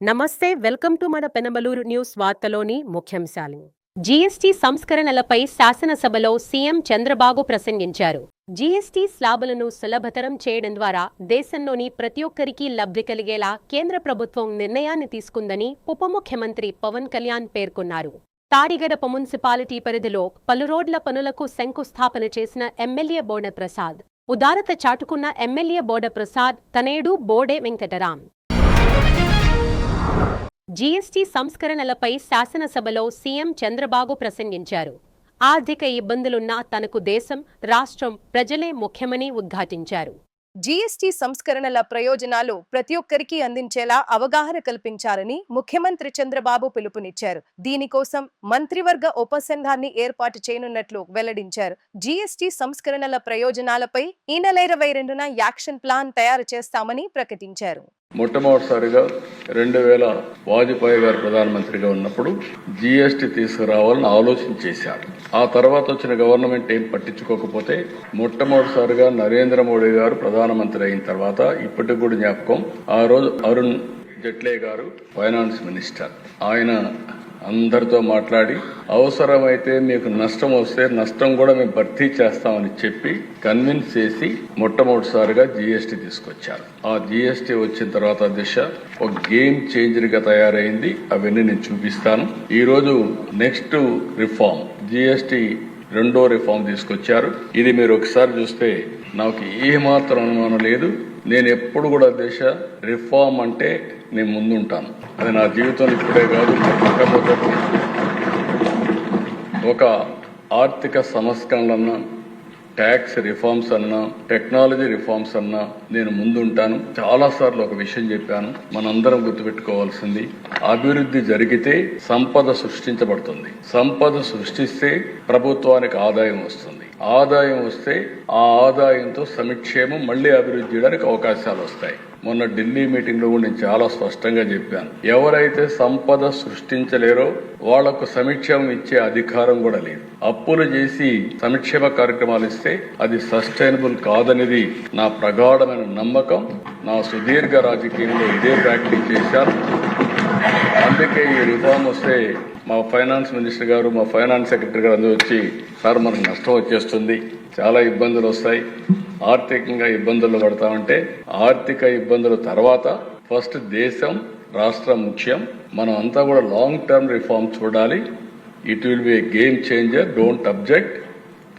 నమస్తే, welcome to మన Penamaluru news వార్తలోని ముఖ్యాంశాలు. జీఎస్టీ సంస్కరణలపై శాసనసభలో సీఎం చంద్రబాబు ప్రసంగించారు. జీఎస్టీ స్లాబులను సులభతరం చేయడం ద్వారా దేశంలోని ప్రతి ఒక్కరికి లబ్ధి కలిగేలా కేంద్ర ప్రభుత్వం నిర్ణయాన్ని తీసుకుందని ఉప ముఖ్యమంత్రి పవన్ కళ్యాణ్ పేర్కొన్నారు. తాడిగడప మున్సిపాలిటీ పరిధిలో పలు రోడ్ల పనులకు శంకుస్థాపన చేసిన MLA బోడప్రసాద్. ఉదారత చాటుకున్న MLA బోడప్రసాద్ తనేడు Bode Venkatram. GST సంస్కరణలపై శాసనసభలో సీఎం చంద్రబాబు ప్రసంగించారు. ఆర్థిక ఇబ్బందులున్నా తనకు దేశం, రాష్ట్రం, ప్రజలే ముఖ్యమని ఉద్ఘాటించారు. జీఎస్టీ సంస్కరణల ప్రయోజనాలు ప్రతి ఒక్కరికి అందించేలా అవగాహన కల్పించాలని ముఖ్యమంత్రి చంద్రబాబు పిలుపునిచ్చారు. దీనికోసం మంత్రివర్గ ఉపసంఘాన్ని ఏర్పాటు చేయనున్నట్లు వెల్లడించారు. జీఎస్టీ సంస్కరణల ప్రయోజనాలపై ఈ నెల 22న యాక్షన్ ప్లాన్ తయారు చేస్తామని ప్రకటించారు. మొట్టమొదటిసారిగా 2000 వాజ్పేయి గారు ప్రధానమంత్రిగా ఉన్నప్పుడు జీఎస్టీ తీసుకురావాలని ఆలోచన చేశారు. ఆ తర్వాత వచ్చిన గవర్నమెంట్ ఏం పట్టించుకోకపోతే మొట్టమొదటిసారిగా నరేంద్ర మోడీ గారు ప్రధానమంత్రి అయిన తర్వాత ఇప్పటికి కూడా జ్ఞాపకం, ఆ రోజు అరుణ్ జైట్లీ గారు ఫైనాన్స్ మినిస్టర్, ఆయన అందరితో మాట్లాడి అవసరమైతే మీకు నష్టం వస్తే నష్టం కూడా మేము భర్తీ చేస్తామని చెప్పి కన్విన్స్ చేసి మొట్టమొదటిసారిగా జీఎస్టీ తీసుకొచ్చారు. ఆ జీఎస్టీ వచ్చిన తర్వాత దిశ ఒక గేమ్ చేంజర్ గా తయారైంది. అవన్నీ నేను చూపిస్తాను. ఈ రోజు నెక్స్ట్ రిఫార్మ్ జీఎస్టీ రెండో రిఫార్మ్ తీసుకొచ్చారు. ఇది మీరు ఒకసారి చూస్తే నాకు ఏమాత్రం అనుమానం లేదు. నేను ఎప్పుడు కూడా దేశ రిఫార్మ్ అంటే నేను ముందుంటాను. అది నా జీవితంలో ఇప్పుడే కాదు, ఒక ఆర్థిక సంస్కరణలన్నా, ట్యాక్స్ రిఫార్మ్స్ అన్నా, టెక్నాలజీ రిఫార్మ్స్ అన్నా నేను ముందుంటాను. చాలా సార్లు ఒక విషయం చెప్పాను, మనందరం గుర్తుపెట్టుకోవాల్సింది, అభివృద్ధి జరిగితే సంపద సృష్టించబడుతుంది. సంపద సృష్టిస్తే ప్రభుత్వానికి ఆదాయం వస్తుంది. ఆదాయం వస్తే ఆ ఆదాయంతో సంక్షేమం, మళ్లీ అభివృద్ధి చేయడానికి అవకాశాలు వస్తాయి. మొన్న ఢిల్లీ మీటింగ్ లో కూడా నేను చాలా స్పష్టంగా చెప్పాను, ఎవరైతే సంపద సృష్టించలేరో వాళ్లకు సంక్షేమం ఇచ్చే అధికారం కూడా లేదు. అప్పులు చేసి సంక్షేమ కార్యక్రమాలు ఇస్తే అది సస్టైనబుల్ కాదనేది నా ప్రగాఢమైన నమ్మకం. నా సుదీర్ఘ రాజకీయంలో ఇదే ప్రాక్టీస్ చేశాను. అందుకే ఈ రిఫార్మ్ వస్తే మా ఫైనాన్స్ మినిస్టర్ గారు, మా ఫైనాన్స్ సెక్రటరీ గారు అందరూ వచ్చి, సార్ మనకు నష్టం వచ్చేస్తుంది, చాలా ఇబ్బందులు వస్తాయి, ఆర్థికంగా ఇబ్బందులు పడతామంటే, ఆర్థిక ఇబ్బందుల తర్వాత ఫస్ట్ దేశం, రాష్ట్రం ముఖ్యం. మనం అంతా కూడా లాంగ్ టర్మ్ రిఫార్మ్ చూడాలి. It will be A game changer, don't object.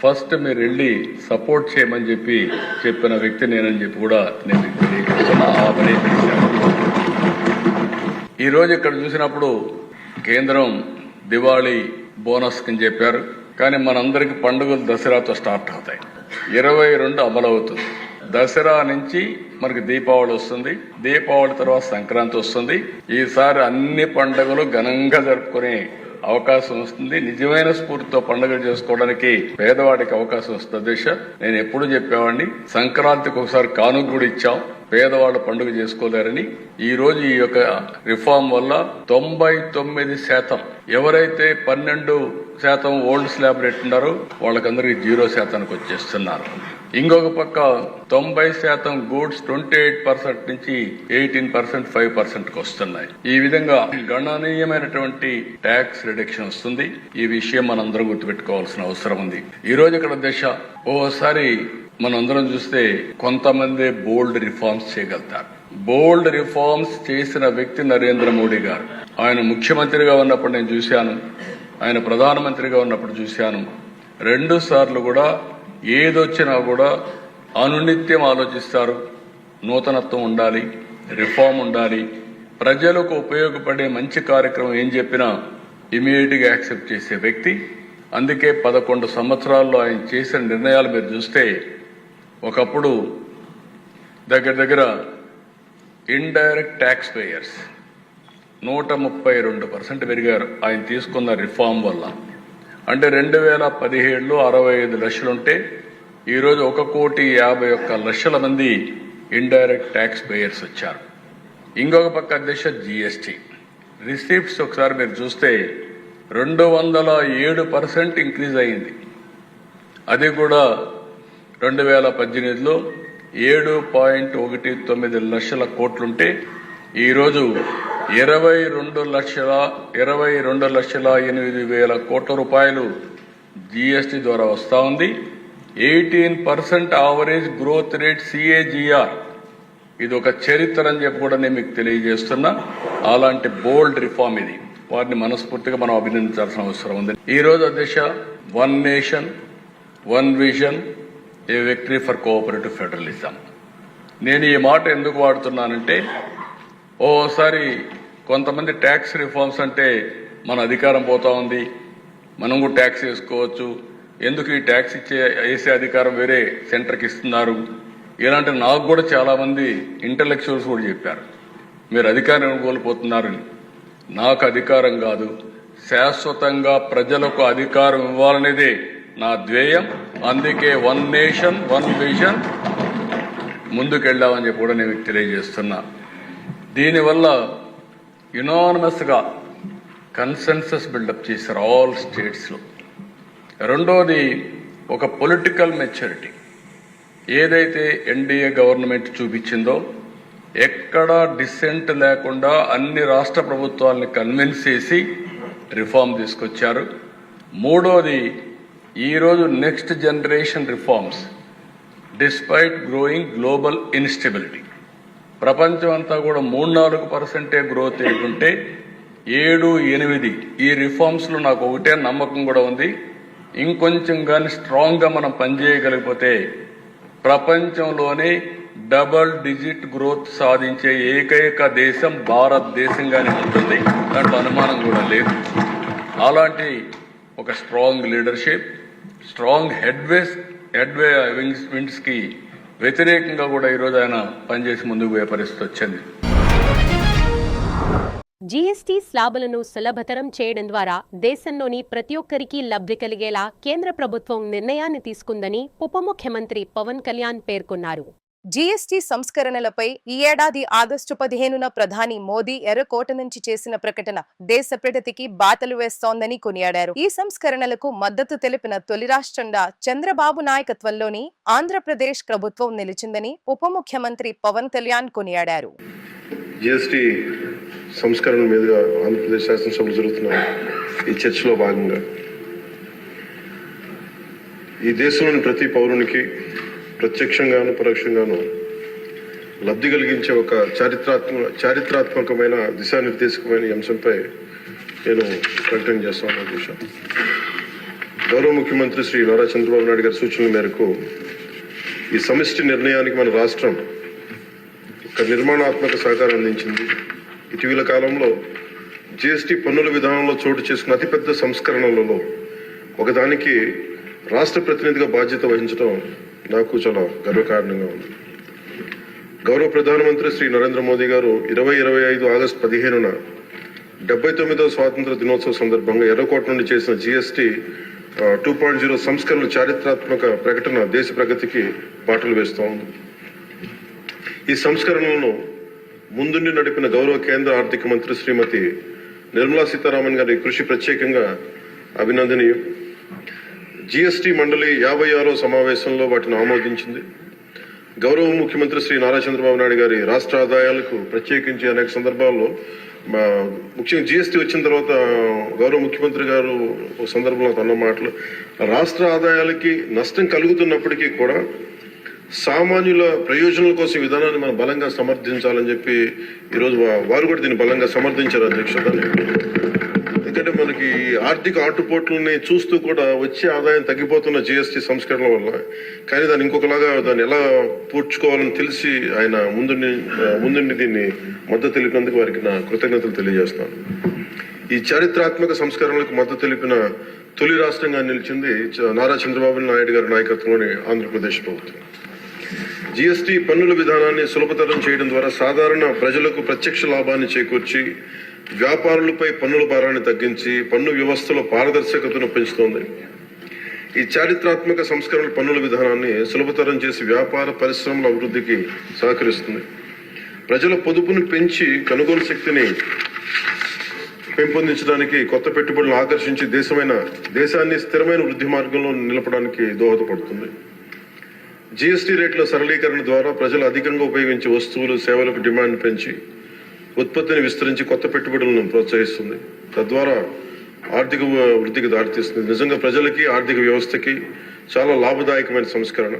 First మీరు వెళ్ళి సపోర్ట్ చేయమని చెప్పిన వ్యక్తి నేనని చెప్పి కూడా నేను తెలియజేస్తున్నా. ఆ పని ఈ రోజు ఇక్కడ చూసినప్పుడు కేంద్రం దివాళీ బోనస్ అని చెప్పారు. కానీ మనందరికి పండుగలు దసరాతో స్టార్ట్ అవుతాయి. 22 అమలవుతుంది. దసరా నుంచి మనకి దీపావళి వస్తుంది. దీపావళి తర్వాత సంక్రాంతి వస్తుంది. ఈసారి అన్ని పండుగలు ఘనంగా జరుపుకునే అవకాశం వస్తుంది. నిజమైన స్ఫూర్తితో పండుగలు చేసుకోవడానికి పేదవాడికి అవకాశం వస్తుంది. దిశ నేను ఎప్పుడు చెప్పేవాడిని, సంక్రాంతికి ఒకసారి కానుక కూడా ఇచ్చాం, పేదవాళ్ళు పండుగ చేసుకోలేరని. ఈ రోజు ఈ యొక్క రిఫార్మ్ వల్ల 99% ఎవరైతే 12% ఓల్డ్ స్లాబ్ రేట్ ఉన్నారో వాళ్ళకందరికీ 0% వచ్చేస్తున్నారు. ఇంకొక పక్క 90% గూడ్స్ 28% నుంచి 18%, 5% వస్తున్నాయి. ఈ విధంగా గణనీయమైనటువంటి ట్యాక్స్ రిడక్షన్ వస్తుంది. ఈ విషయం మనందరం గుర్తుపెట్టుకోవాల్సిన అవసరం ఉంది. ఈ రోజు ఇక్కడ దశ ఓసారి మనందరం చూస్తే కొంతమంది బోల్డ్ రిఫార్మ్స్ చేయగలుగుతారు. బోల్డ్ రిఫార్మ్స్ చేసిన వ్యక్తి నరేంద్ర మోడీ గారు. ఆయన ముఖ్యమంత్రిగా ఉన్నప్పుడు నేను చూశాను, ఆయన ప్రధానమంత్రిగా ఉన్నప్పుడు చూశాను. 2 సార్లు కూడా ఏదొచ్చినా కూడా అనునిత్యం ఆలోచిస్తారు. నూతనత్వం ఉండాలి, రిఫార్మ్ ఉండాలి, ప్రజలకు ఉపయోగపడే మంచి కార్యక్రమం ఏం చెప్పినా ఇమీడియట్ గా యాక్సెప్ట్ చేసే వ్యక్తి. అందుకే 11 సంవత్సరాల్లో ఆయన చేసిన నిర్ణయాలు మీరు చూస్తే, ఒకప్పుడు దగ్గర ఇండైరెక్ట్ ట్యాక్స్ పేయర్స్ 132% పెరిగారు ఆయన తీసుకున్న రిఫార్మ్ వల్ల. అంటే 2017లో 65 లక్షలుంటే ఈరోజు 1,51,00,000 మంది ఇండైరెక్ట్ ట్యాక్స్ పేయర్స్ వచ్చారు. ఇంకొక పక్క దిశ జీఎస్టీ రిసీప్ట్స్ ఒకసారి మీరు చూస్తే 207% ఇంక్రీజ్ అయింది. అది కూడా 2018లో 7.19 లక్షల కోట్లుంటే ఈరోజు 22,22,08,000 కోట్ల రూపాయలు జిఎస్టి ద్వారా వస్తా ఉంది. 18% యావరేజ్ గ్రోత్ రేట్ CAGR. ఇది ఒక చరిత్ర అని చెప్పి కూడా నేను మీకు తెలియజేస్తున్నా. అలాంటి బోల్డ్ రిఫార్మ్ ఇది. వారిని మనస్ఫూర్తిగా మనం అభినందించాల్సిన అవసరం ఉంది. ఈ రోజు అధ్యక్ష, 1 nation 1 vision, A victory for cooperative federalism. నేను ఈ మాట ఎందుకు వాడుతున్నానంటే, ఓసారి కొంతమంది ట్యాక్స్ రిఫార్మ్స్ అంటే మన అధికారం పోతా ఉంది, మనం కూడా ట్యాక్స్ వేసుకోవచ్చు, ఎందుకు ఈ ట్యాక్స్ వేసే అధికారం వేరే సెంటర్కి ఇస్తున్నారు, ఇలాంటి నాకు కూడా చాలా మంది ఇంటలెక్చువల్స్ కూడా చెప్పారు, మీరు అధికారం కోల్పోతున్నారని. నాకు అధికారం కాదు, శాశ్వతంగా ప్రజలకు అధికారం ఇవ్వాలనేదే నా ధ్యేయం. అందుకే 1 నేషన్ 1 విజన్ ముందుకెళ్దామని చెప్పి కూడా నేను తెలియజేస్తున్నా. దీనివల్ల యునానిమస్ గా కన్సెన్సస్ బిల్డప్ చేశారు ఆల్ స్టేట్స్ లో. రెండోది, ఒక పొలిటికల్ మెచ్యూరిటీ ఏదైతే ఎన్డీఏ గవర్నమెంట్ చూపించిందో, ఎక్కడా డిసెంట్ లేకుండా అన్ని రాష్ట్ర ప్రభుత్వాలని కన్విన్స్ చేసి రిఫార్మ్ తీసుకొచ్చారు. మూడోది, ఈరోజు next generation reforms despite growing global instability, ప్రపంచం అంతా కూడా 3-4% గ్రోత్ ఏంటంటే 7-8 ఈ రిఫార్మ్స్ లో నాకు ఒకటే నమ్మకం కూడా ఉంది. ఇంకొంచెం కానీ స్ట్రాంగ్ గా మనం పనిచేయగలిగిపోతే ప్రపంచంలోనే డబుల్ డిజిట్ గ్రోత్ సాధించే ఏకైక దేశం భారతదేశంగానే ఉంటుంది, దాంట్లో అనుమానం కూడా లేదు. అలాంటి ఒక strong leadership, strong headway winds కి వ్యతిరేకంగా కూడా ఈరోజు ఆయన పనిచేసి ముందుకు పోయే పరిస్థితి వచ్చింది. జీఎస్టీ స్లాబులను సులభతరం చేయడం ద్వారా దేశంలోని ప్రతి ఒక్కరికి లబ్ధి కలిగేలా కేంద్ర ప్రభుత్వం నిర్ణయాన్ని తీసుకుందని ఉప ముఖ్యమంత్రి పవన్ కళ్యాణ్ పేర్కొన్నారు. జీఎస్టీ సంస్కరణలపై ఈ ఏడాది ఆగస్టు 15న ప్రధాని మోదీ ఎర్రకోట నుంచి చేసిన ప్రకటన దేశ ప్రగతికి బాటలు వేస్తోందని కొనియాడారు. ఈ సంస్కరణలకు మద్దతు తెలిపిన తొలి రాష్ట్రంగా చంద్రబాబు నాయకత్వంలోని ఆంధ్రప్రదేశ్ ప్రభుత్వం నిలిచిందని ఉప ముఖ్యమంత్రి పవన్ కళ్యాణ్ కొనియాడారు. జీఎస్టీ సంస్కరణ మీదుగా ఆంధ్రప్రదేశ్ శాసనసభ జరుగుతున్న ఈ చర్చలో భాగంగా ఈ దేశంలోని ప్రతి పౌరునికి ప్రత్యక్షంగాను పరోక్షంగాను లబ్ధి కలిగించే ఒక చారిత్రాత్మకమైన దిశానిర్దేశకమైన అంశంపై నేను ప్రకటన చేస్తాను. గౌరవ ముఖ్యమంత్రి శ్రీ నారా చంద్రబాబు నాయుడు గారి సూచనల మేరకు ఈ సమిష్టి నిర్ణయానికి మన రాష్ట్రం ఒక నిర్మాణాత్మక సహకారం అందించింది. ఇటీవల కాలంలో జీఎస్టీ పన్నుల విధానంలో చోటు చేసుకున్న అతిపెద్ద సంస్కరణలలో ఒకదానికి రాష్ట్ర ప్రతినిధిగా బాధ్యత వహించడం నాకు చాలా గర్వకారణంగా ఉంది. గౌరవ ప్రధానమంత్రి శ్రీ నరేంద్ర మోదీ గారు 2025 ఆగస్టు 15న 79వ స్వాతంత్ర దినోత్సవ సందర్భంగా ఎర్రకోట నుండి చేసిన జీఎస్టీ 2.0 సంస్కరణల చారిత్రాత్మక ప్రకటన దేశ ప్రగతికి బాటలు వేస్తూ ఉంది. ఈ సంస్కరణలను ముందుండి నడిపిన గౌరవ కేంద్ర ఆర్థిక మంత్రి శ్రీమతి నిర్మలా సీతారామన్ గారి కృషి ప్రత్యేకంగా అభినందనీయం. జీఎస్టీ మండలి 56వ సమావేశంలో వాటిని ఆమోదించింది. గౌరవ ముఖ్యమంత్రి శ్రీ నారా చంద్రబాబు నాయుడు గారి రాష్ట్ర ఆదాయాలకు ప్రత్యేకించి అనేక సందర్భాల్లో ముఖ్యంగా జీఎస్టీ వచ్చిన తర్వాత గౌరవ ముఖ్యమంత్రి గారు ఒక సందర్భంలో అన్న మాటలు, రాష్ట్ర ఆదాయాలకి నష్టం కలుగుతున్నప్పటికీ కూడా సామాన్యుల ప్రయోజనాల కోసం విధానాన్ని మనం బలంగా సమర్థించాలని చెప్పి ఈరోజు వారు కూడా దీన్ని బలంగా సమర్థించారు అధ్యక్షత. ఎందుకంటే మనకి ఆర్థిక ఆటుపోట్లని చూస్తూ కూడా వచ్చే ఆదాయం తగ్గిపోతున్న జీఎస్టీ సంస్కరణ వల్ల, కానీ దాన్ని ఇంకొకలాగా దాన్ని ఎలా పూడ్చుకోవాలని తెలిసి ఆయన ముందుండి దీన్ని మద్దతు తెలిపినందుకు వారికి నా కృతజ్ఞతలు తెలియజేస్తున్నాను. ఈ చారిత్రాత్మక సంస్కరణలకు మద్దతు తెలిపిన తొలి రాష్ట్రంగా నిలిచింది నారా చంద్రబాబు నాయుడు గారి నాయకత్వంలోని ఆంధ్రప్రదేశ్ ప్రభుత్వం. జీఎస్టీ పన్నుల విధానాన్ని సులభతరం చేయడం ద్వారా సాధారణ ప్రజలకు ప్రత్యక్ష లాభాన్ని చేకూర్చి వ్యాపారులపై పన్నుల భారాన్ని తగ్గించి పన్ను వ్యవస్థలో పారదర్శకతను పెంచుతోంది. ఈ చారిత్రాత్మక సంస్కరణల పన్నుల విధానాన్ని సులభతరం చేసి వ్యాపార పరిశ్రమల అభివృద్ధికి సహకరిస్తుంది. ప్రజల పొదుపును పెంచి కొనుగోలు శక్తిని పెంపొందించడానికి, కొత్త పెట్టుబడులను ఆకర్షించి దేశాన్ని స్థిరమైన వృద్ధి మార్గంలో నిలపడానికి దోహదపడుతుంది. జీఎస్టీ రేట్ల సరళీకరణ ద్వారా ప్రజలు అధికంగా ఉపయోగించే వస్తువులు సేవలకు డిమాండ్ పెంచి ఉత్పత్తిని విస్తరించి కొత్త పెట్టుబడులను ప్రోత్సహిస్తుంది. తద్వారా ఆర్థిక వృద్ధికి దారితీస్తుంది. నిజంగా ప్రజలకి, ఆర్థిక వ్యవస్థకి చాలా లాభదాయకమైన సంస్కరణ.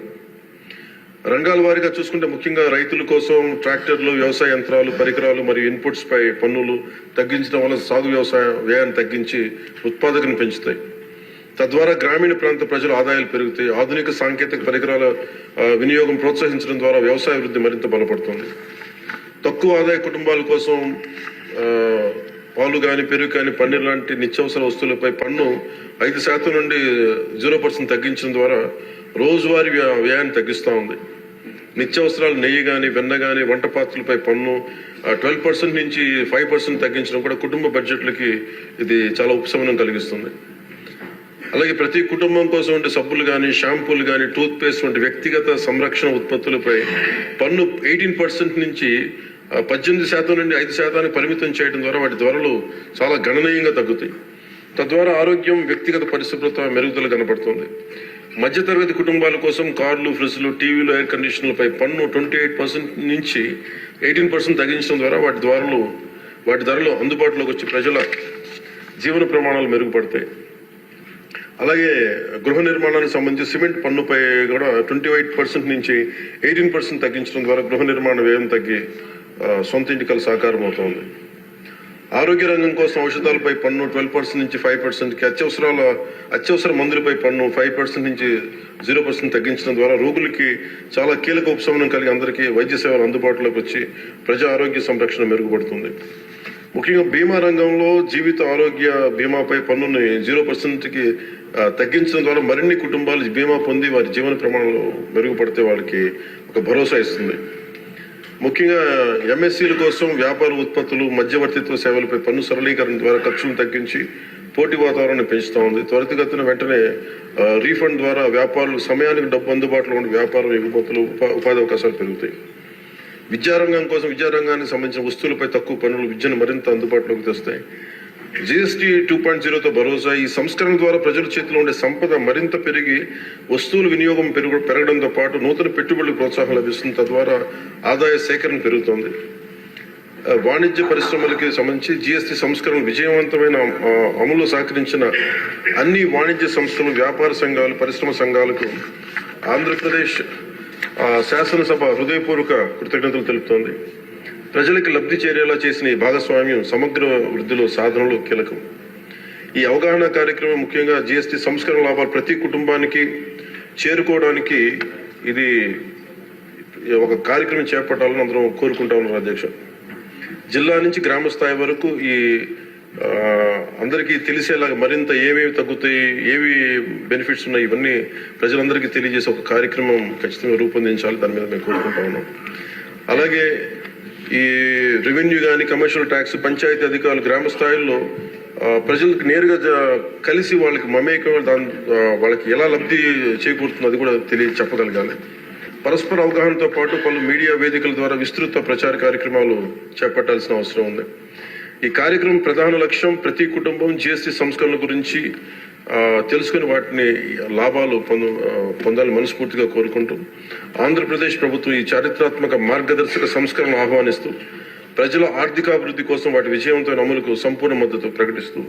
రంగాల వారీగా చూసుకుంటే ముఖ్యంగా రైతుల కోసం ట్రాక్టర్లు, వ్యవసాయ యంత్రాలు, పరికరాలు మరియు ఇన్పుట్స్ పై పన్నులు తగ్గించడం వల్ల సాగు వ్యవసాయ వ్యయాన్ని తగ్గించి ఉత్పాదకను పెంచుతాయి. తద్వారా గ్రామీణ ప్రాంత ప్రజల ఆదాయాలు పెరుగుతాయి. ఆధునిక సాంకేతిక పరికరాల వినియోగం ప్రోత్సహించడం ద్వారా వ్యవసాయ వృద్ధి మరింత బలపడుతుంది. తక్కువ ఆదాయ కుటుంబాల కోసం పాలు కానీ, పెరుగు కానీ, పన్నీర్ లాంటి నిత్యావసర వస్తువులపై పన్ను 5% నుండి 0% తగ్గించడం ద్వారా రోజువారీ వ్యయాన్ని తగ్గిస్తూ ఉంది. నిత్యావసరాలు నెయ్యి కానీ, వెన్న కానీ, వంట పాత్రలపై పన్ను 12% నుంచి 5% తగ్గించడం కూడా కుటుంబ బడ్జెట్లకి ఇది చాలా ఉపశమనం కలిగిస్తుంది. అలాగే ప్రతి కుటుంబం కోసం ఉండే సబ్బులు కానీ, షాంపూలు కానీ, టూత్ పేస్ట్ వంటి వ్యక్తిగత సంరక్షణ ఉత్పత్తులపై పన్ను 18% నుంచి 18% నుండి 5% పరిమితం చేయడం ద్వారా వాటి ధరలు చాలా గణనీయంగా తగ్గుతాయి. తద్వారా ఆరోగ్యం, వ్యక్తిగత పరిశుభ్రత మెరుగుదల కనబడుతుంది. మధ్యతరగతి కుటుంబాల కోసం కార్లు, ఫ్రిడ్జ్లు, టీవీలు, ఎయిర్ కండిషనర్లపై పన్ను 28% నుంచి 18% తగ్గించడం ద్వారా వాటి ధరలు అందుబాటులోకి వచ్చి ప్రజల జీవన ప్రమాణాలు మెరుగుపడతాయి. అలాగే గృహ నిర్మాణానికి సంబంధించి సిమెంట్ పన్నుపై కూడా 28% నుంచి 18% తగ్గించడం ద్వారా గృహ నిర్మాణ వ్యయం తగ్గి సొంత ఇంటికల సాకారం అవుతోంది. ఆరోగ్య రంగం కోసం ఔషధాలపై పన్ను 12% నుంచి 5%కి, అత్యవసర మందులపై పన్ను 5% నుంచి 0% తగ్గించడం ద్వారా రోగులకి చాలా కీలక ఉపశమనం కలిగి అందరికీ వైద్య సేవలు అందుబాటులోకి వచ్చి ప్రజా ఆరోగ్య సంరక్షణ మెరుగుపడుతుంది. ముఖ్యంగా బీమా రంగంలో జీవిత ఆరోగ్య బీమాపై పన్నుని 0%కి తగ్గించడం ద్వారా మరిన్ని కుటుంబాలు బీమా పొంది వారి జీవన ప్రమాణాలు మెరుగుపడితే వాళ్ళకి ఒక భరోసా ఇస్తుంది. ముఖ్యంగా ఎంఎస్సీల కోసం వ్యాపార ఉత్పత్తులు, మధ్యవర్తిత్వ సేవలపై పన్ను సరళీకరణ ద్వారా ఖర్చులను తగ్గించి పోటీ వాతావరణాన్ని పెంచుతా ఉంది. త్వరితగతిన వెంటనే రీఫండ్ ద్వారా వ్యాపారులు సమయానికి డబ్బు అందుబాటులో ఉండే వ్యాపారం, ఎగుమతులు, ఉపాధి అవకాశాలు పెరుగుతాయి. విద్యారంగానికి సంబంధించిన వస్తువులపై తక్కువ పన్నులు విద్యను మరింత అందుబాటులోకి తెస్తాయి. జీఎస్టీ 2.0తో భరోసా. ఈ సంస్కరణ ద్వారా ప్రజల చేతిలో ఉండే సంపద మరింత పెరిగి వస్తువుల వినియోగం పెరగడంతో పాటు నూతన పెట్టుబడులకు ప్రోత్సాహం లభిస్తుంది. తద్వారా ఆదాయ సేకరణ పెరుగుతోంది. వాణిజ్య పరిశ్రమలకి సంబంధించి జీఎస్టీ సంస్కరణ విజయవంతమైన అమలు సహకరించిన అన్ని వాణిజ్య సంస్థలు, వ్యాపార సంఘాలు, పరిశ్రమ సంఘాలకు ఆంధ్రప్రదేశ్ శాసనసభ హృదయపూర్వక కృతజ్ఞతలు తెలుపుతోంది. ప్రజలకు లబ్ధి చేరేలా చేసిన ఈ భాగస్వామ్యం సమగ్ర వృద్ధిలో సాధనలో కీలకం. ఈ అవగాహన కార్యక్రమం ముఖ్యంగా జీఎస్టీ సంస్కరణ లాభాలు ప్రతి కుటుంబానికి చేరుకోవడానికి ఇది ఒక కార్యక్రమం చేపట్టాలని అందరం కోరుకుంటా ఉన్నారు అధ్యక్ష. జిల్లా నుంచి గ్రామ స్థాయి వరకు ఈ అందరికీ తెలిసేలాగా మరింత ఏమేమి తగ్గుతాయి, ఏవి బెనిఫిట్స్ ఉన్నాయి, ఇవన్నీ ప్రజలందరికీ తెలియజేసే ఒక కార్యక్రమం ఖచ్చితంగా రూపొందించాలి. దాని మీద మేము కోరుకుంటా ఉన్నాం. అలాగే ఈ రెవెన్యూ కానీ, కమర్షియల్ ట్యాక్స్, పంచాయతీ అధికారులు గ్రామ స్థాయిల్లో ప్రజలకు నేరుగా కలిసి వాళ్ళకి మమేకం వాళ్ళకి ఎలా లబ్ధి చేకూరుతుందో అది కూడా చెప్పగలగాలి. పరస్పర అవగాహనతో పాటు పలు మీడియా వేదికల ద్వారా విస్తృత ప్రచార కార్యక్రమాలు చేపట్టాల్సిన అవసరం ఉంది. ఈ కార్యక్రమం ప్రధాన లక్ష్యం ప్రతి కుటుంబం జీఎస్టీ సంస్కరణ గురించి తెలుసుకుని వాటిని లాభాలు పొందాలని మనస్ఫూర్తిగా కోరుకుంటూ ఆంధ్రప్రదేశ్ ప్రభుత్వం ఈ చారిత్రాత్మక మార్గదర్శక సంస్కరణ ఆహ్వానిస్తూ ప్రజల ఆర్థికాభివృద్ధి కోసం వాటి విజయవంతమైన అమలుకు సంపూర్ణ మద్దతు ప్రకటిస్తూ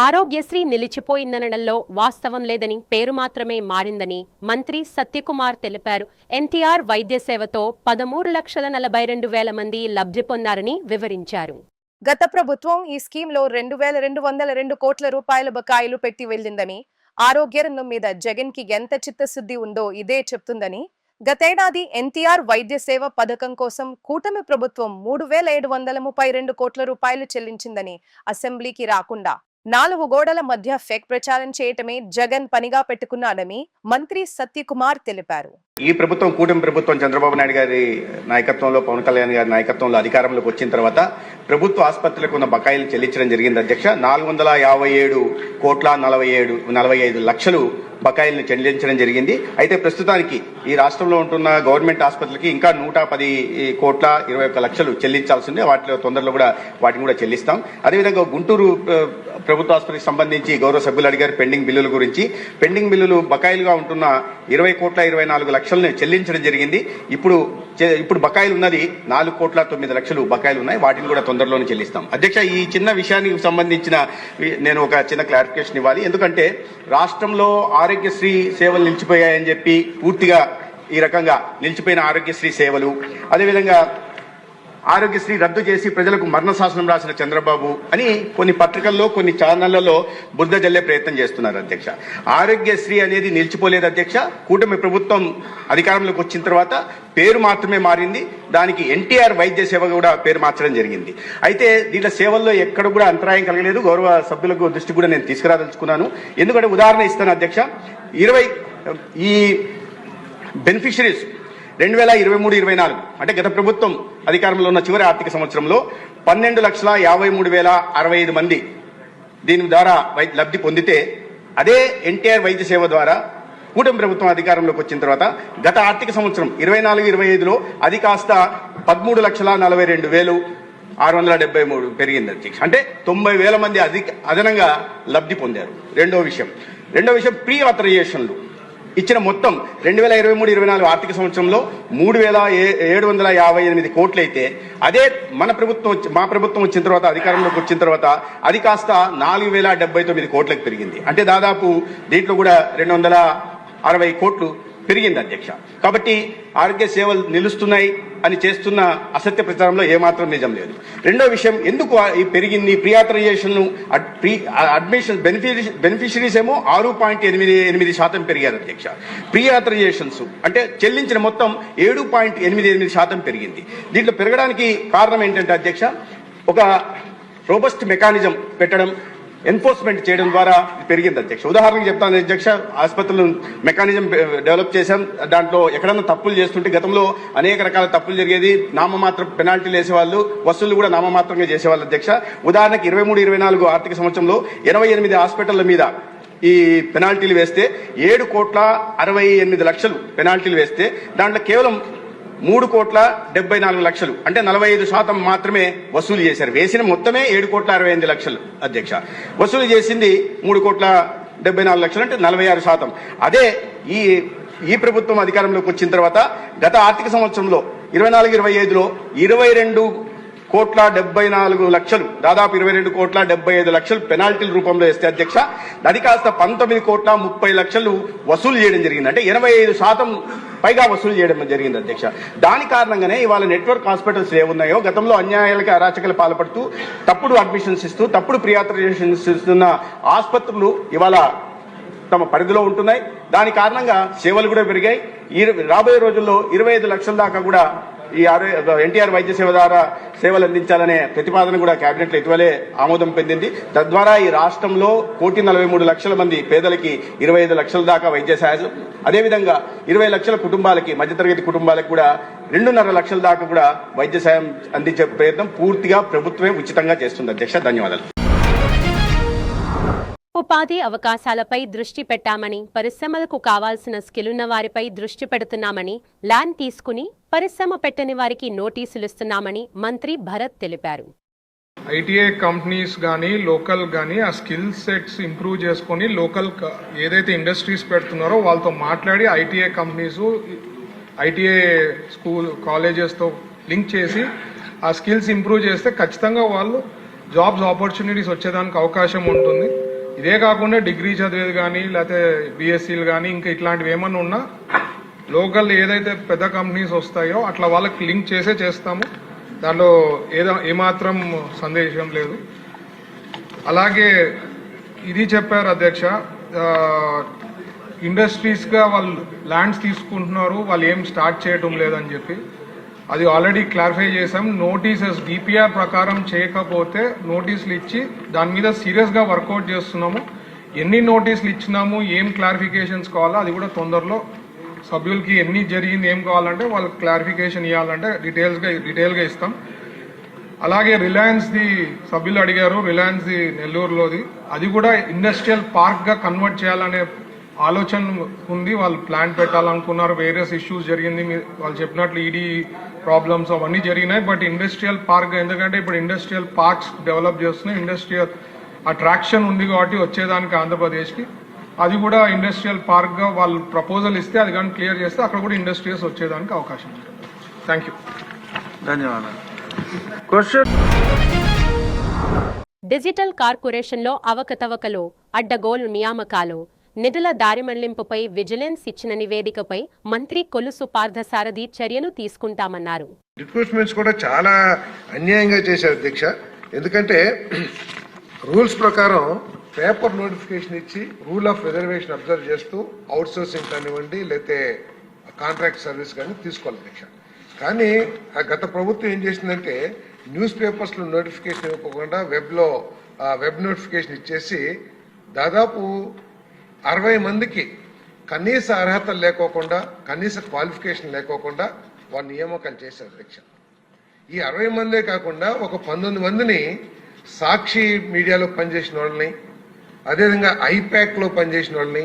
ఆరోగ్యశ్రీ నిలిచిపోయిందనడంలో వాస్తవం లేదని, పేరు మాత్రమే మారిందని మంత్రి సత్యకుమార్ తెలిపారు. ఎన్టీఆర్ వైద్య సేవతో 13,42,000 మంది లబ్ధి పొందారని వివరించారు. గత ప్రభుత్వం ఈ స్కీమ్ లో 2,202 కోట్ల రూపాయల బకాయిలు పెట్టి వెళ్ళిందని, ఆరోగ్య రంగం మీద జగన్ కి ఎంత చిత్తశుద్ధి ఉందో ఇదే చెప్తుందని, గతేడాది ఎన్టీఆర్ వైద్య సేవ పథకం కోసం కూటమి ప్రభుత్వం 3,732 కోట్ల రూపాయలు చెల్లించిందని, అసెంబ్లీకి రాకుండా 4 గోడల మధ్య ఫేక్ ప్రచారం చేయటమే జగన్ పనిగా పెట్టుకున్నాడని మంత్రి సత్యకుమార్ తెలిపారు. ఈ ప్రభుత్వం, కూటమి ప్రభుత్వం, చంద్రబాబు నాయుడు గారి నాయకత్వంలో, పవన్ కళ్యాణ్ గారి నాయకత్వంలో అధికారంలోకి వచ్చిన తర్వాత ప్రభుత్వ ఆసుపత్రులకు ఉన్న బకాయిలు చెల్లించడం జరిగింది అధ్యక్ష. 457 కోట్ల 45 లక్షలు బకాయిలను చెల్లించడం జరిగింది. అయితే ప్రస్తుతానికి ఈ రాష్ట్రంలో ఉంటున్న గవర్నమెంట్ ఆసుపత్రులకి ఇంకా 110 కోట్ల 21 లక్షలు చెల్లించాల్సి ఉంది. వాటిలో తొందరలో కూడా వాటిని కూడా చెల్లిస్తాం. అదేవిధంగా గుంటూరు ప్రభుత్వ ఆసుపత్రికి సంబంధించి గౌరవ సభ్యులు అడిగారు పెండింగ్ బిల్లుల గురించి. పెండింగ్ బిల్లులు బకాయిలుగా ఉంటున్న 20,24,00,000 చెల్లించడం జరిగింది. ఇప్పుడు బకాయిలు ఉన్నది 4,09,00,000 బకాయిలు ఉన్నాయి. వాటిని కూడా తొందరలోనే చెల్లిస్తాం. అధ్యక్ష, ఈ చిన్న విషయానికి సంబంధించిన నేను ఒక చిన్న క్లారిఫికేషన్ ఇవ్వాలి. ఎందుకంటే రాష్ట్రంలో ఆరోగ్యశ్రీ సేవలు నిలిచిపోయాయని చెప్పి పూర్తిగా ఈ రకంగా నిలిచిపోయిన ఆరోగ్యశ్రీ సేవలు, అదేవిధంగా ఆరోగ్యశ్రీ రద్దు చేసి ప్రజలకు మరణ శాసనం రాసిన చంద్రబాబు అని కొన్ని పత్రికల్లో కొన్ని ఛానళ్లలో బురద జల్లే ప్రయత్నం చేస్తున్నారు. అధ్యక్ష, ఆరోగ్యశ్రీ అనేది నిలిచిపోలేదు. అధ్యక్ష, కూటమి ప్రభుత్వం అధికారంలోకి వచ్చిన తర్వాత పేరు మాత్రమే మారింది. దానికి ఎన్టీఆర్ వైద్య సేవ కూడా పేరు మార్చడం జరిగింది. అయితే దీంట్లో సేవల్లో ఎక్కడ కూడా అంతరాయం కలగలేదు. గౌరవ సభ్యులకు దృష్టి కూడా నేను తీసుకురాదలుచుకున్నాను. ఎందుకంటే ఉదాహరణ ఇస్తాను అధ్యక్ష. ఈ బెనిఫిషరీస్ 2023-24 అంటే గత ప్రభుత్వం అధికారంలో ఉన్న చివరి ఆర్థిక సంవత్సరంలో 12,53,065 మంది దీని ద్వారా లబ్ధి పొందితే, అదే ఎన్టీఆర్ వైద్య సేవ ద్వారా కూటమి ప్రభుత్వం అధికారంలోకి వచ్చిన తర్వాత గత ఆర్థిక సంవత్సరం 24-25లో అది కాస్త 13,42,673 పెరిగింది అధ్యక్ష. అంటే 90,000 మంది అదనంగా లబ్ధి పొందారు. రెండో విషయం ప్రీ ఆథరైజేషన్లు ఇచ్చిన మొత్తం 2023-24 ఆర్థిక సంవత్సరంలో 3,758 కోట్లు అయితే, అదే మా ప్రభుత్వం వచ్చిన తర్వాత అధికారంలోకి వచ్చిన తర్వాత అది కాస్త 4,079 కోట్లకు పెరిగింది. అంటే దాదాపు దీంట్లో కూడా 260 కోట్లు పెరిగింది అధ్యక్ష. కాబట్టి ఆరోగ్య సేవలు నిలుస్తున్నాయి అని చేస్తున్న అసత్య ప్రచారంలో ఏమాత్రం నిజం లేదు. రెండో విషయం, ఎందుకు ఈ పెరిగింది ప్రీ ఆథరైజేషన్ అడ్మిషన్ బెనిఫిషరీస్ ఏమో 6.88% పెరిగారు అధ్యక్ష. ప్రీ ఆథరైజేషన్స్ అంటే చెల్లించిన మొత్తం 7.88% పెరిగింది. దీంట్లో పెరగడానికి కారణం ఏంటంటే అధ్యక్ష, ఒక రోబస్ట్ మెకానిజం పెట్టడం, ఎన్ఫోర్స్మెంట్ చేయడం ద్వారా పెరిగింది అధ్యక్ష. ఉదాహరణకు చెప్తాను అధ్యక్ష, ఆసుపత్రులు మెకానిజం డెవలప్ చేశాం. దాంట్లో ఎక్కడన్నా తప్పులు చేస్తుంటే గతంలో అనేక రకాల తప్పులు జరిగేది. నామమాత్రం పెనాల్టీలు వేసేవాళ్ళు, వసూళ్లు కూడా నామమాత్రంగా చేసేవాళ్ళు అధ్యక్ష. ఉదాహరణకి 23-24 ఆర్థిక సంవత్సరంలో 88 హాస్పిటళ్ల మీద ఈ పెనాల్టీలు వేస్తే 7,68,00,000 పెనాల్టీలు వేస్తే దాంట్లో కేవలం 3,74,00,000 అంటే 45% మాత్రమే వసూలు చేశారు. వేసిన మొత్తమే 7,65,00,000 అధ్యక్ష. వసూలు చేసింది 3,74,00,000 అంటే 46%. అదే ఈ ప్రభుత్వం అధికారంలోకి వచ్చిన తర్వాత గత ఆర్థిక సంవత్సరంలో 24-25లో 22,74,00,000 దాదాపు 22,75,00,000 పెనాల్టీల రూపంలో వేస్తే అధ్యక్ష, అది కాస్త 19,30,00,000 వసూలు చేయడం జరిగింది. అంటే 85% పైగా వసూలు చేయడం జరిగింది అధ్యక్ష. దాని కారణంగానే ఇవాళ నెట్వర్క్ హాస్పిటల్స్ ఏమున్నాయో గతంలో అన్యాయాలకి అరాచకాలు పాల్పడుతూ తప్పుడు అడ్మిషన్స్ ఇస్తూ తప్పుడు ప్రీ ఆథరైజేషన్స్ ఇస్తున్న ఆసుపత్రులు ఇవాళ తమ పరిధిలో ఉంటున్నాయి. దాని కారణంగా సేవలు కూడా పెరిగాయి. రాబోయే రోజుల్లో 25 లక్షల దాకా కూడా ఈ ఎన్టీఆర్ వైద్య సేవ ద్వారా సేవలు అందించాలనే ప్రతిపాదన కూడా కేబినెట్ లో ఇటీవలే ఆమోదం పొందింది. తద్వారా ఈ రాష్ట్రంలో 1,43,00,000 మంది పేదలకి 25 లక్షల దాకా వైద్య సాయం, అదేవిధంగా 20 లక్షల కుటుంబాలకి, మధ్యతరగతి కుటుంబాలకు కూడా 2.5 లక్షల దాకా కూడా వైద్య సాయం అందించే ప్రయత్నం పూర్తిగా ప్రభుత్వమే ఉచితంగా చేస్తుంది అధ్యక్ష. ధన్యవాదాలు. ఉపాధి అవకాశాలపై దృష్టి పెట్టామని, పరిశ్రమలకు కావాల్సిన స్కిల్ ఉన్న వారిపై దృష్టి పెడుతున్నామని, ల్యాండ్ తీసుకుని పరిశ్రమ పెట్టని వారికి నోటీసులు ఇస్తున్నామని మంత్రి భరత్ తెలిపారు. ఐటీఐ కంపెనీస్ కానీ లోకల్ కానీ ఆ స్కిల్ సెట్స్ ఇంప్రూవ్ చేసుకొని లోకల్ ఏదైతే ఇండస్ట్రీస్ పెడుతున్నారో వాళ్ళతో మాట్లాడి ఐటీఐ కంపెనీస్, ఐటీఐ స్కూల్ కాలేజెస్తో లింక్ చేసి ఆ స్కిల్స్ ఇంప్రూవ్ చేస్తే ఖచ్చితంగా వాళ్ళు జాబ్స్ ఆపర్చునిటీస్ వచ్చేదానికి అవకాశం ఉంటుంది. ఇదే కాకుండా డిగ్రీ చదివేది కానీ లేకపోతే బీఎస్సీలు కానీ ఇంకా ఇట్లాంటివి ఏమన్నా ఉన్నా లోకల్ ఏదైతే పెద్ద కంపెనీస్ వస్తాయో అట్లా వాళ్ళకి లింక్ చేస్తాము. దాంట్లో ఏమాత్రం సందేశం లేదు. అలాగే ఇది చెప్పారు అధ్యక్ష, ఇండస్ట్రీస్గా వాళ్ళు ల్యాండ్స్ తీసుకుంటున్నారు, వాళ్ళు ఏం స్టార్ట్ చేయటం లేదని చెప్పి అది ఆల్రెడీ క్లారిఫై చేసాం. నోటీసెస్ డిపిఆర్ ప్రకారం చేయకపోతే నోటీసులు ఇచ్చి దాని మీద సీరియస్గా వర్కౌట్ చేస్తున్నాము. ఎన్ని నోటీసులు ఇచ్చినాము, ఏం క్లారిఫికేషన్స్ కావాలో అది కూడా తొందరలో సభ్యులకి ఎన్ని జరిగింది ఏం కావాలంటే వాళ్ళకి క్లారిఫికేషన్ ఇవ్వాలంటే డీటెయిల్గా ఇస్తాం. అలాగే రిలయన్స్ది సభ్యులు అడిగారు, రిలయన్స్ది నెల్లూరులోది, అది కూడా ఇండస్ట్రియల్ పార్క్గా కన్వర్ట్ చేయాలనే ఆలోచన ఉంది. వాళ్ళు ప్లాన్ పెట్టాలనుకున్నారు. వేరియస్ ఇష్యూస్ జరిగింది, వాళ్ళు చెప్పినట్లు ఈడీ ప్రాబ్లమ్స్ అవన్నీ జరిగినాయి. బట్ ఇండస్ట్రియల్ పార్క్, ఎందుకంటే ఇప్పుడు ఇండస్ట్రియల్ పార్క్స్ డెవలప్ చేస్తున్నాయి, ఇండస్ట్రియల్ అట్రాక్షన్ ఉంది కాబట్టి వచ్చేదానికి ఆంధ్రప్రదేశ్కి. అది కూడా ఇండస్ట్రియల్ పార్క్గా వాళ్ళు ప్రపోజల్ ఇస్తే అది కానీ క్లియర్ చేస్తే అక్కడ కూడా ఇండస్ట్రీస్ వచ్చేదానికి అవకాశం ఉంటుంది. Thank you. ధన్యవాదాలు. క్వశ్చన్. డిజిటల్ కార్పొరేషన్లో అవకతవకలు, అడ్డగోలు నియామకాలు, నిధుల దారి మళ్లింపుపై విజిలెన్స్ ఇచ్చిన నివేదికపై మంత్రి కొలుసు పార్థసారథి చర్యలు తీసుకుంటామన్నారు. రిక్రూట్మెంట్స్ కూడా చాలా అన్యాయంగా చేశారు అధ్యక్ష. ఎందుకంటే రూల్స్ ప్రకారం పేపర్ నోటిఫికేషన్ ఇచ్చి రూల్ ఆఫ్ రిజర్వేషన్ అబ్జర్వ్ చేస్తూ అవుట్ సోర్సింగ్ కానివ్వండి లేకపోతే కాంట్రాక్ట్ సర్వీస్ కానీ తీసుకోవాలి అధ్యక్ష. కానీ ఆ గత ప్రభుత్వం ఏం చేసిందంటే న్యూస్ పేపర్స్లో నోటిఫికేషన్ ఇవ్వకుండా వెబ్ నోటిఫికేషన్ ఇచ్చేసి దాదాపు 60 మందికి కనీస అర్హతలు లేకోకుండా కనీస క్వాలిఫికేషన్ లేకోకుండా వారు నియామకాలు చేశారు అధ్యక్ష. ఈ 60 మందే కాకుండా ఒక 19 మందిని సాక్షి మీడియాలో పనిచేసిన వాళ్ళని, అదేవిధంగా ఐప్యాక్లో పనిచేసిన వాళ్ళని,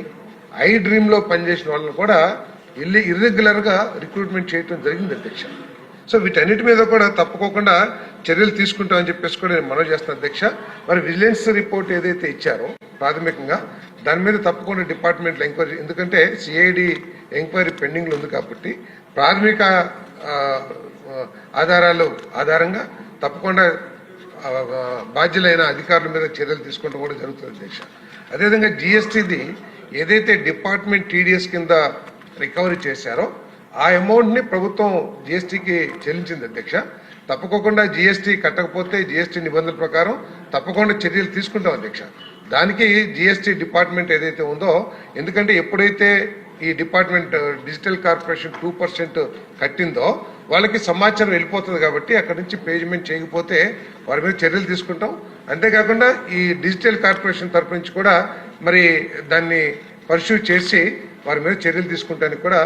ఐ డ్రీమ్లో పనిచేసిన వాళ్ళని కూడా ఇర్రెగ్యులర్గా రిక్రూట్మెంట్ చేయడం జరిగింది అధ్యక్ష. సో వీటన్నిటి మీద కూడా తప్పుకోకుండా చర్యలు తీసుకుంటామని చెప్పేసి కూడా నేను మనవి చేస్తాను అధ్యక్ష. మరి విజిలెన్స్ రిపోర్ట్ ఏదైతే ఇచ్చారో ప్రాథమికంగా దాని మీద తప్పకుండా డిపార్ట్మెంట్లో ఎంక్వైరీ, ఎందుకంటే సిఐడి ఎంక్వైరీ పెండింగ్లో ఉంది కాబట్టి ప్రాథమిక ఆధారంగా తప్పకుండా బాధ్యులైన అధికారుల మీద చర్యలు తీసుకుంటూ కూడా జరుగుతుంది అధ్యక్ష. అదేవిధంగా జిఎస్టీది ఏదైతే డిపార్ట్మెంట్ టీడీఎస్ కింద రికవరీ చేశారో ఆ అమౌంట్ని ప్రభుత్వం జిఎస్టీకి చెల్లించింది అధ్యక్ష. తప్పకుండా జిఎస్టీ కట్టకపోతే జిఎస్టీ నిబంధనల ప్రకారం తప్పకుండా చర్యలు తీసుకుంటాం అధ్యక్ష. దానికి జిఎస్టీ డిపార్ట్మెంట్ ఏదైతే ఉందో, ఎందుకంటే ఎప్పుడైతే ఈ డిపార్ట్మెంట్ డిజిటల్ కార్పొరేషన్ 2% కట్టిందో వాళ్ళకి సమాచారం వెళ్ళిపోతుంది కాబట్టి అక్కడి నుంచి పేమెంట్ చేయకపోతే వారి మీద చర్యలు తీసుకుంటాం. అంతేకాకుండా ఈ డిజిటల్ కార్పొరేషన్ తరపు నుంచి కూడా మరి దాన్ని పర్స్యూ చేసి వారి మీద చర్యలు తీసుకుంటానికి కూడా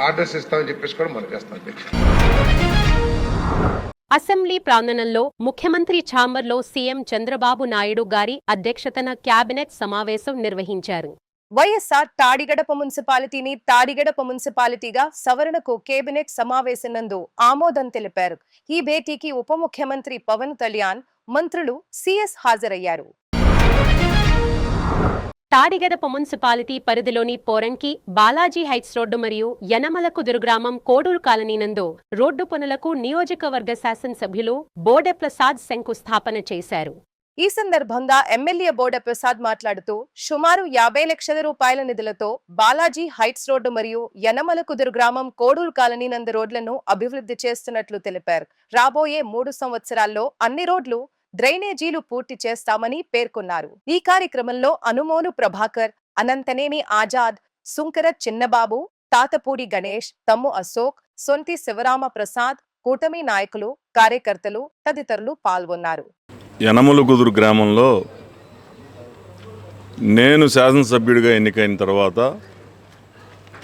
ఆర్డర్స్ ఇస్తామని చెప్పేసి కూడా మనం చేస్తాం అధ్యక్ష. అసెంబ్లీ ప్రాంగణంలో ముఖ్యమంత్రి ఛాంబర్లో సీఎం చంద్రబాబు నాయుడు గారి అధ్యక్షతన కేబినెట్ సమావేశం నిర్వహించారు. వైఎస్ఆర్ తాడిగడప మున్సిపాలిటీని తాడిగడప మున్సిపాలిటీగా సవరణకు కేబినెట్ సమావేశం నందు ఆమోదం తెలిపారు. ఈ భేటీకి ఉప ముఖ్యమంత్రి పవన్ కళ్యాణ్, మంత్రులు సిఎస్ హాజరయ్యారు. తాడిగడప మున్సిపాలిటీ పరిధిలోని పోరంకి, బాలాజీ హైట్స్ రోడ్డు మరియు యనమలకుదురు గ్రామం కోడూరు కాలనీ నందు రోడ్డు పనులకు నియోజకవర్గ శాసనసభ్యులు బోడె ప్రసాద్ శంకుస్థాపన చేశారు. ఈ సందర్భంగా ఎమ్మెల్యే బోడె ప్రసాద్ మాట్లాడుతూ సుమారు 50 లక్షల రూపాయల నిధులతో బాలాజీ హైట్స్ రోడ్డు మరియు యనమలకుదురు గ్రామం కోడూరు కాలనీ నందు రోడ్లను అభివృద్ధి చేస్తున్నట్లు తెలిపారు. రాబోయే 3 సంవత్సరాల్లో అన్ని రోడ్లు, డ్రైనేజీలు పూర్తి చేస్తామని పేర్కొన్నారు. ఈ కార్యక్రమంలో అనుమోను ప్రభాకర్, అనంతనేని ఆజాద్, సుంకర చిన్నబాబు, తాతపూడి గణేష్, తమ్ము అశోక్, సొంతి శివరామ ప్రసాద్, కూటమి నాయకులు, కార్యకర్తలు తదితరులు పాల్గొన్నారు. యనమలకుదురు గ్రామంలో నేను శాసనసభ్యుడిగా ఎన్నికైన తర్వాత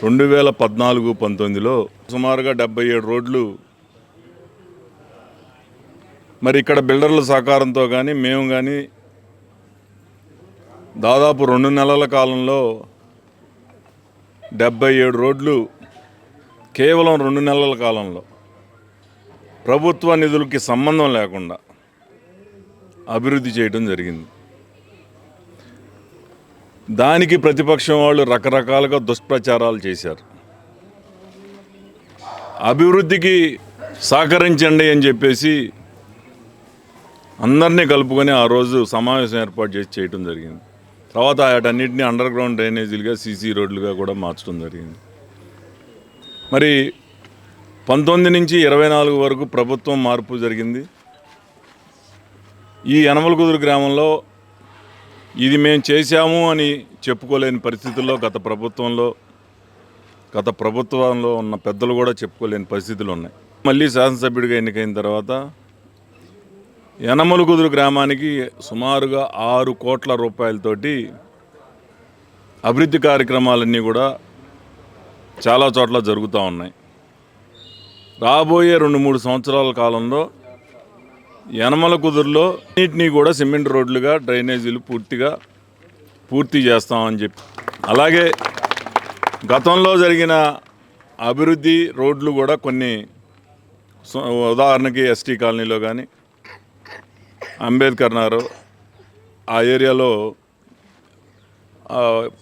2014-19లో సుమారుగా 77 రోడ్లు మరి ఇక్కడ బిల్డర్ల సహకారంతో కానీ మేము కానీ దాదాపు 2 నెలల కాలంలో 77 రోడ్లు కేవలం 2 నెలల కాలంలో ప్రభుత్వ నిధులకి సంబంధం లేకుండా అభివృద్ధి చేయడం జరిగింది. దానికి ప్రతిపక్షం వాళ్ళు రకరకాలుగా దుష్ప్రచారాలు చేశారు. అభివృద్ధికి సహకరించండి అని చెప్పేసి అందరినీ కలుపుకొని ఆ రోజు సమావేశం ఏర్పాటు చేసి చేయడం జరిగింది. తర్వాత వాటన్నిటిని అండర్ గ్రౌండ్ డ్రైనేజీలుగా, సీసీ రోడ్లుగా కూడా మార్చడం జరిగింది. మరి 19 నుంచి 24 వరకు ప్రభుత్వం మార్పు జరిగింది. ఈ యనమలకుదురు గ్రామంలో ఇది మేము చేశాము అని చెప్పుకోలేని పరిస్థితుల్లో గత ప్రభుత్వంలో ఉన్న పెద్దలు కూడా చెప్పుకోలేని పరిస్థితులు ఉన్నాయి. మళ్ళీ శాసనసభ్యుడిగా ఎన్నికైన తర్వాత యనమలకుదురు గ్రామానికి సుమారుగా 6 కోట్ల రూపాయలతోటి అభివృద్ధి కార్యక్రమాలన్నీ కూడా చాలా చోట్ల జరుగుతూ ఉన్నాయి. రాబోయే 2-3 సంవత్సరాల కాలంలో యనమలకుదురులో అన్నింటినీ కూడా సిమెంట్ రోడ్లుగా, డ్రైనేజీలు పూర్తి చేస్తామని చెప్పి, అలాగే గతంలో జరిగిన అభివృద్ధి రోడ్లు కూడా కొన్ని, ఉదాహరణకి ఎస్టీ కాలనీలో కానీ, అంబేద్కర్ నగర్, ఆ ఏరియాలో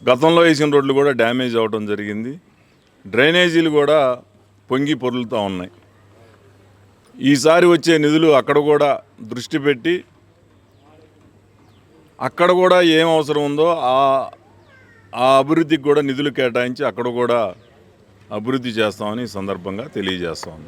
గతంలో వేసిన రోడ్లు కూడా డ్యామేజ్ అవ్వడం జరిగింది. డ్రైనేజీలు కూడా పొంగి పొర్లుతూ ఉన్నాయి. ఈసారి వచ్చే నిధులు అక్కడ కూడా దృష్టి పెట్టి అక్కడ కూడా ఏం అవసరం ఉందో ఆ అభివృద్ధికి కూడా నిధులు కేటాయించి అక్కడ కూడా అభివృద్ధి చేస్తామని ఈ సందర్భంగా తెలియజేస్తాం.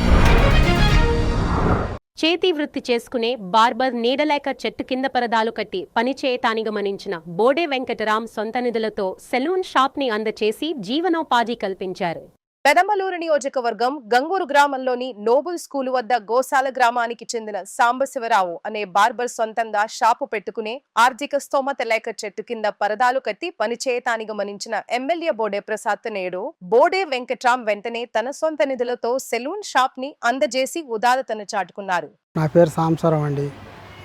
చేతి వృత్తి చేసుకునే బార్బర్ నీడలేక చెట్టు కింద పరదాలు కట్టి పనిచేయటాన్ని గమనించిన బోడే వెంకటరాం సొంత నిధులతో సెలూన్ షాప్ ని అందచేసి జీవనోపాధి కల్పించారు. పెదమలూరు నియోజకవర్గం గంగూరు గ్రామంలోని నోబుల్ స్కూలు వద్ద గోసాల గ్రామానికి చెందిన సాంబశివరావు అనే బార్బర్ సొంతంగా షాపు పెట్టుకునే ఆర్థిక స్తోమత లేక చెట్టు కింద పరదాలు కట్టి పనిచేయటాన్ని గమనించిన ఎమ్మెల్యే బోడే ప్రసాద్ నేడు బోడే వెంకట్రాం వెంటనే తన సొంత నిధులతో సెలూన్ షాప్ ని అందజేసి ఉదారతను చాటుకున్నారు. నా పేరు సాంబశివరావు అండి.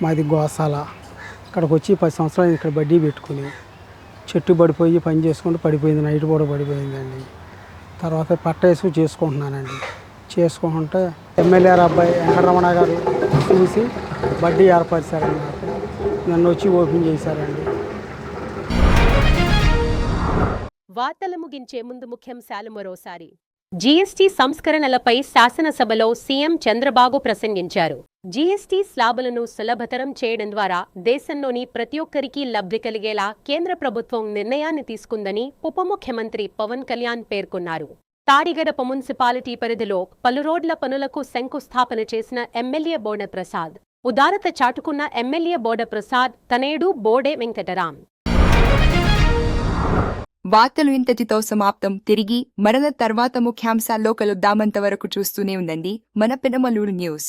మాది గోసాల. ఇక్కడికి వచ్చి 10 సంవత్సరాలు ఇక్కడ బడ్డీ పెట్టుకుని చెట్టు పడిపోయి పని చేసుకుంటూ పడిపోయింది. నైట్ కూడా పడిపోయిందండి. తర్వాత పట్ట వేసుకు చేసుకుంటున్నానండి. చేసుకుంటుంటే ఎమ్మెల్యే అబ్బాయి వెంకటరమణ గారు చూసి బడ్డీ ఏర్పరిచారండి. నాకు నన్ను వచ్చి ఓపెన్ చేశారండి. వార్తలు ముగించే ముందు ముఖ్యాంశాలు మరోసారి. జీఎస్టీ సంస్కరణలపై శాసనసభలో సీఎం చంద్రబాబు ప్రసంగించారు. జీఎస్టీ స్లాబులను సులభతరం చేయడం ద్వారా దేశంలోని ప్రతి ఒక్కరికి లబ్ధి కలిగేలా కేంద్ర ప్రభుత్వం నిర్ణయాన్ని తీసుకుందని ఉప ముఖ్యమంత్రి పవన్ కళ్యాణ్ పేర్కొన్నారు. తాడిగడప మున్సిపాలిటీ పరిధిలో పలు రోడ్ల పనులకు శంకుస్థాపన చేసిన ఎమ్మెల్యే బోడే ప్రసాద్. ఉదారత చాటుకున్న ఎమ్మెల్యే బోడే ప్రసాద్ తనేడు బోడే వెంకటరాం. వార్తలు ఇంతటితో సమాప్తం. తిరిగి మరణ తర్వాత ముఖ్యాంశాల్లో కలుద్దామంతవరకు చూస్తూనే ఉండండి మన పెనమలూరు న్యూస్.